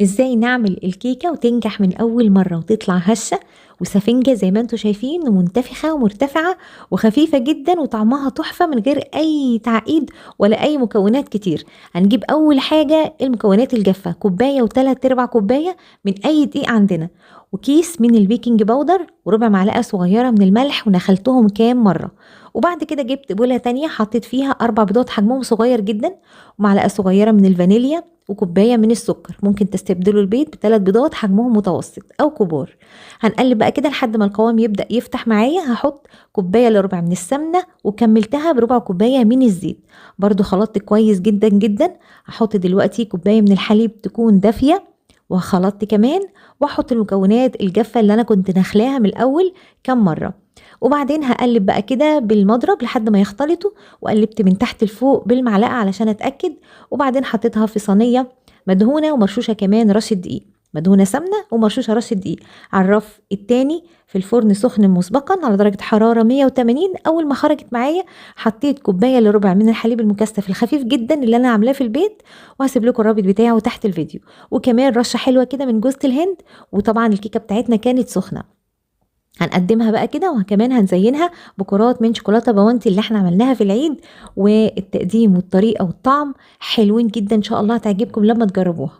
ازاي نعمل الكيكة وتنجح من اول مرة وتطلع هشة وسفنجة زي ما انتوا شايفين، ومنتفخة ومرتفعة وخفيفة جدا وطعمها تحفة من غير اي تعقيد ولا اي مكونات كتير. هنجيب اول حاجة المكونات الجافة، كوباية وتلات ارباع كوباية من اي دقيق عندنا، وكيس من البيكنج باودر، وربع معلقة صغيرة من الملح، ونخلتهم كام مرة. وبعد كده جبت بولة تانية حطيت فيها 4 بيضات حجمهم صغير جدا، ومعلقة صغيرة من الفانيليا، وكوباية من السكر. ممكن تستبدلوا البيض ب3 بيضات حجمهم متوسط أو كبار. هنقلب بقى كده لحد ما القوام يبدأ يفتح معايا. هحط كوباية إلا ربع من السمنة، وكملتها بربع كوباية من الزيت. برضو خلطت كويس جدا جدا. هحط دلوقتي كوباية من الحليب تكون دافية، وخلطت كمان. واحط المكونات الجافة اللي انا كنت نخلاها من الاول كام مرة. وبعدين هقلب بقى كده بالمضرب لحد ما يختلطوا، وقلبت من تحت لفوق بالمعلقة علشان اتأكد. وبعدين حطيتها في صينية مدهونة ومرشوشة كمان رشة دقيق، مدهونة سمنة ومرشوشة رشة دقيق، على الرف التاني في الفرن سخن مسبقا على درجة حرارة 180. أول ما خرجت معايا حطيت كوباية إلا ربع من الحليب المكثف الخفيف جدا اللي أنا عاملاه في البيت، وهسيب لكم الرابط بتاعه تحت الفيديو. وكمان رشة حلوة كده من جوزة الهند. وطبعا الكيكة بتاعتنا كانت سخنة. هنقدمها بقى كده، وكمان هنزينها بكرات من شوكولاته بوانتي اللي احنا عملناها في العيد. والتقديم والطريقه والطعم حلوين جدا، ان شاء الله هتعجبكم لما تجربوها.